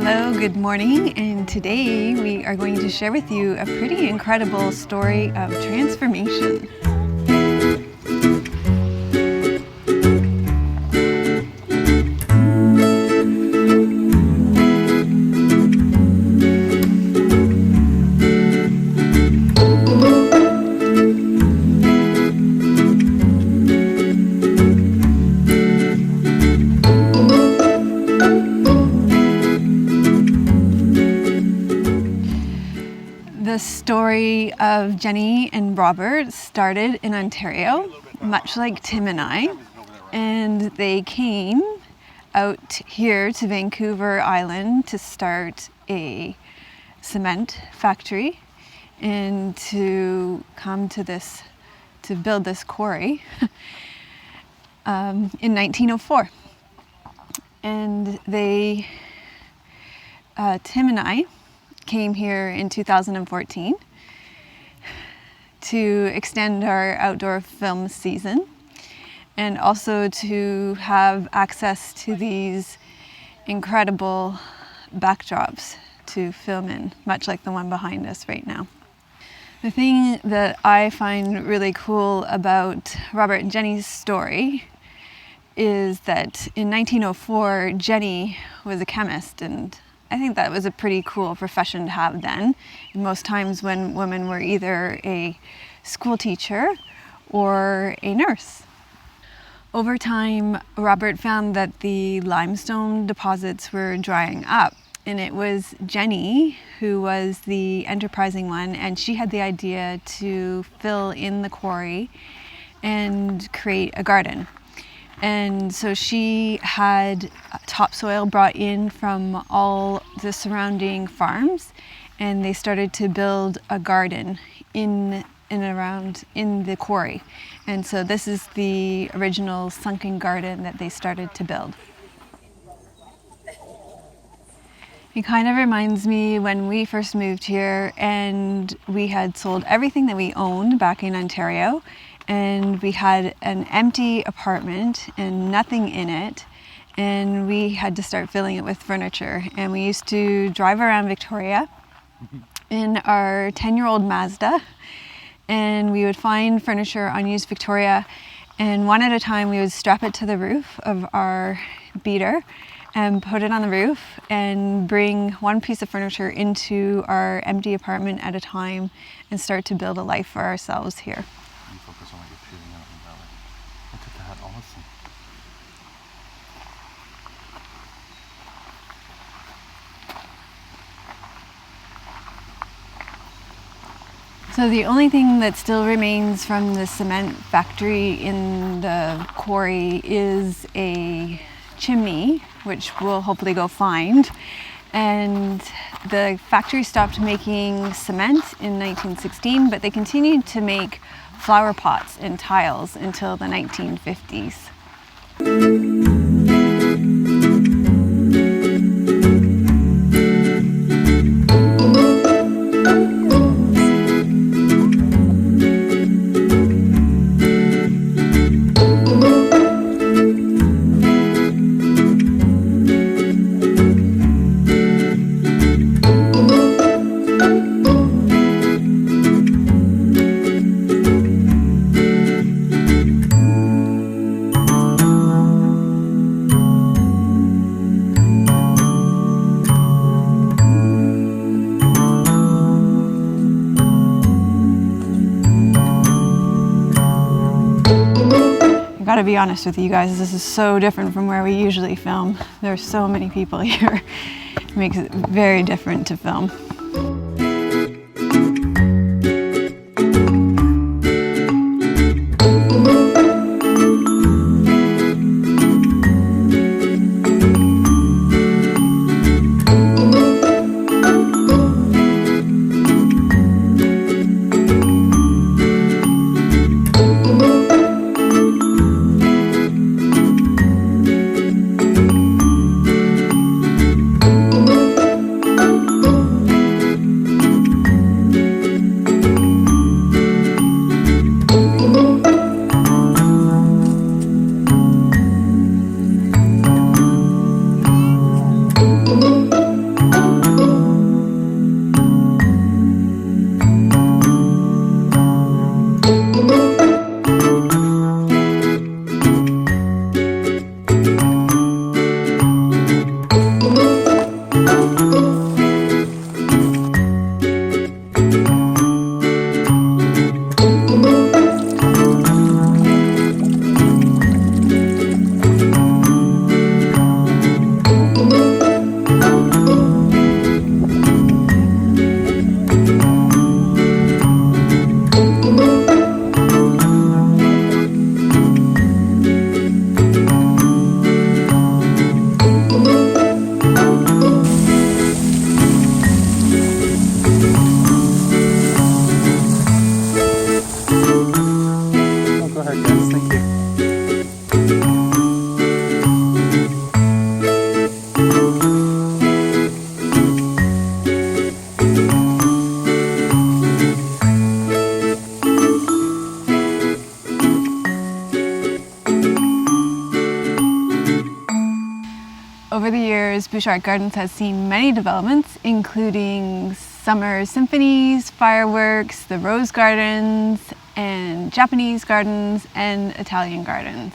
Hello, good morning, and today we are going to share with you a pretty incredible story of transformation. The story of Jennie and Robert started in Ontario, much like Tim and I, and they came out here to Vancouver Island to start a cement factory and to come to build this quarry in 1904. And Tim and I came here in 2014 to extend our outdoor film season and also to have access to these incredible backdrops to film in, much like the one behind us right now. The thing that I find really cool about Robert and Jennie's story is that in 1904, Jennie was a chemist, and I think that was a pretty cool profession to have then. Most times when women were either a school teacher or a nurse. Over time, Robert found that the limestone deposits were drying up, and it was Jennie who was the enterprising one, and she had the idea to fill in the quarry and create a garden. And so she had topsoil brought in from all the surrounding farms, and they started to build a garden in the quarry. And so this is the original sunken garden that they started to build. It kind of reminds me when we first moved here and we had sold everything that we owned back in Ontario, and we had an empty apartment and nothing in it, and we had to start filling it with furniture. And we used to drive around Victoria in our 10-year-old Mazda, and we would find furniture on used Victoria, and one at a time we would strap it to the roof of our beater and put it on the roof and bring one piece of furniture into our empty apartment at a time and start to build a life for ourselves here. So the only thing that still remains from the cement factory in the quarry is a chimney, which we'll hopefully go find. And the factory stopped making cement in 1916, but they continued to make flower pots and tiles until the 1950s. I gotta be honest with you guys, this is so different from where we usually film. There are so many people here. It makes it very different to film. Butchart Gardens has seen many developments, including summer symphonies, fireworks, the rose gardens, and Japanese gardens, and Italian gardens.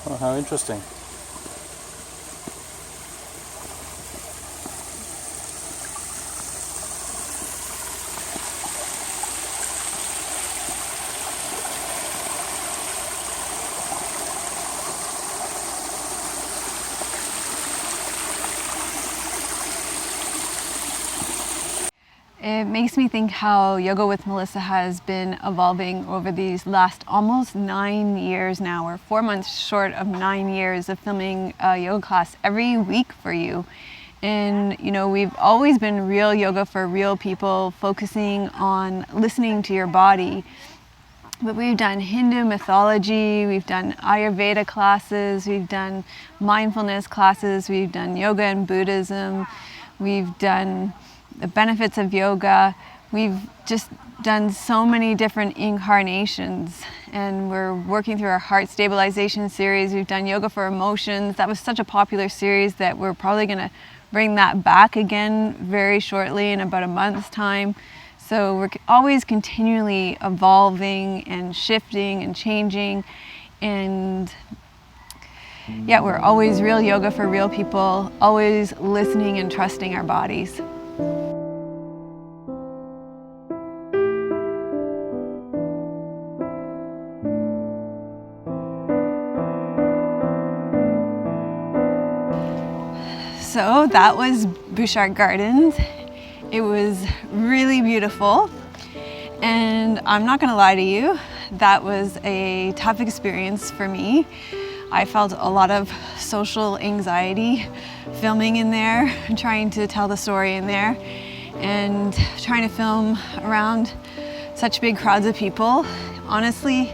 Oh, how interesting. It makes me think how Yoga with Melissa has been evolving over these last almost 9 years now. We're 4 months short of 9 years of filming a yoga class every week for you. And you know, we've always been real yoga for real people, focusing on listening to your body. But we've done Hindu mythology, we've done Ayurveda classes, we've done mindfulness classes, we've done yoga and Buddhism, we've done the benefits of yoga. We've just done so many different incarnations, and we're working through our heart stabilization series. We've done yoga for emotions. That was such a popular series that we're probably going to bring that back again very shortly in about a month's time. So we're always continually evolving and shifting and changing, and yeah, we're always real yoga for real people, always listening and trusting our bodies. So that was Butchart Gardens. It was really beautiful, and I'm not gonna lie to you, that was a tough experience for me. I felt a lot of social anxiety filming in there, trying to tell the story in there, and trying to film around such big crowds of people. Honestly,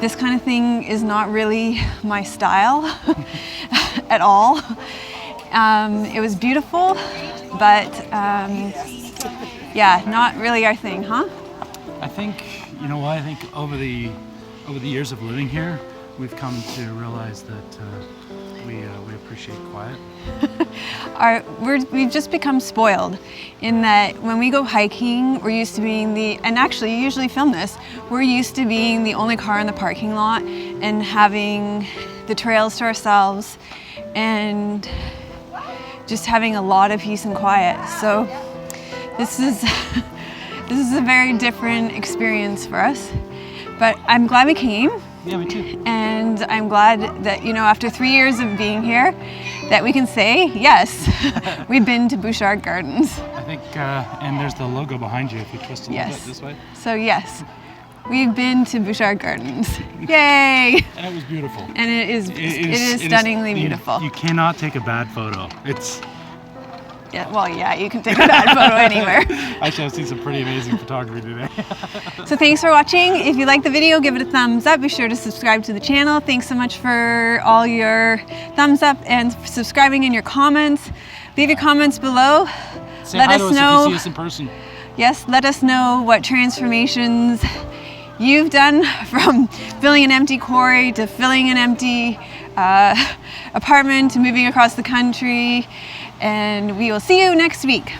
this kind of thing is not really my style at all. It was beautiful, but yeah, not really our thing, huh? I think, you know what, I think over the years of living here, we've come to realize that we appreciate quiet. We've just become spoiled in that when we go hiking, we're used to being and actually you usually film this, we're used to being the only car in the parking lot and having the trails to ourselves and just having a lot of peace and quiet. So this is a very different experience for us, but I'm glad we came. Yeah, me too. And I'm glad that, you know, after 3 years of being here, that we can say, yes, we've been to Butchart Gardens. I think, and there's the logo behind you if you twist a little bit this way. So yes, we've been to Butchart Gardens. Yay! And it was beautiful. And it is stunningly beautiful. You cannot take a bad photo. Yeah, well, yeah, you can take a bad photo anywhere. Actually, I've seen some pretty amazing photography today. So thanks for watching. If you like the video, give it a thumbs up. Be sure to subscribe to the channel. Thanks so much for all your thumbs up and subscribing and your comments. Leave your comments below. Say hi to us if you see us in person. Yes, let us know what transformations you've done from filling an empty quarry to filling an empty apartment to moving across the country. And we will see you next week.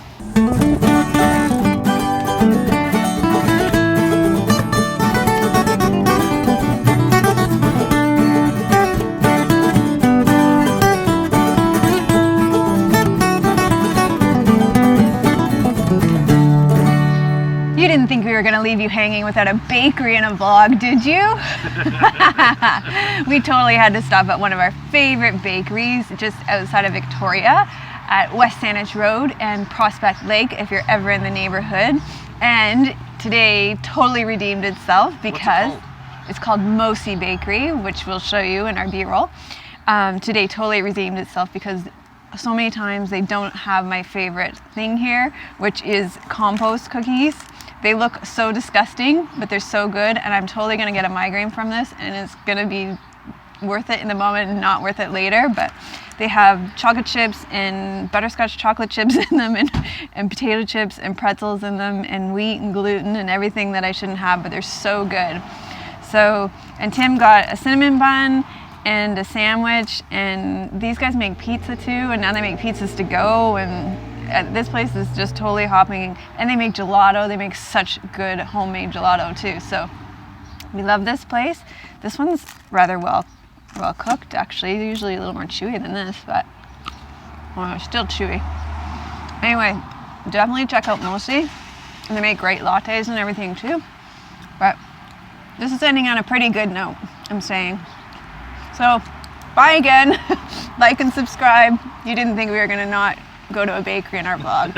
You didn't think we were going to leave you hanging without a bakery and a vlog, did you? We totally had to stop at one of our favorite bakeries just outside of Victoria at West Saanich Road and Prospect Lake if you're ever in the neighborhood. And today totally redeemed itself because it's called Mosi Bakery, which we'll show you in our B-roll. Today totally redeemed itself because so many times they don't have my favorite thing here, which is compost cookies. They look so disgusting, but they're so good, and I'm totally gonna get a migraine from this, and it's gonna be worth it in the moment and not worth it later. But they have chocolate chips and butterscotch chocolate chips in them, and potato chips and pretzels in them, and wheat and gluten and everything that I shouldn't have, but they're so good. So, and Tim got a cinnamon bun and a sandwich, and these guys make pizza too, and now they make pizzas to go, and this place is just totally hopping, and they make gelato. They make such good homemade gelato too. So we love this place. This one's rather well cooked actually. Usually a little more chewy than this, but still chewy. Anyway, definitely check out Mosi. And they make great lattes and everything too. But this is ending on a pretty good note, I'm saying. So, bye again. Like and subscribe. You didn't think we were gonna not go to a bakery in our vlog.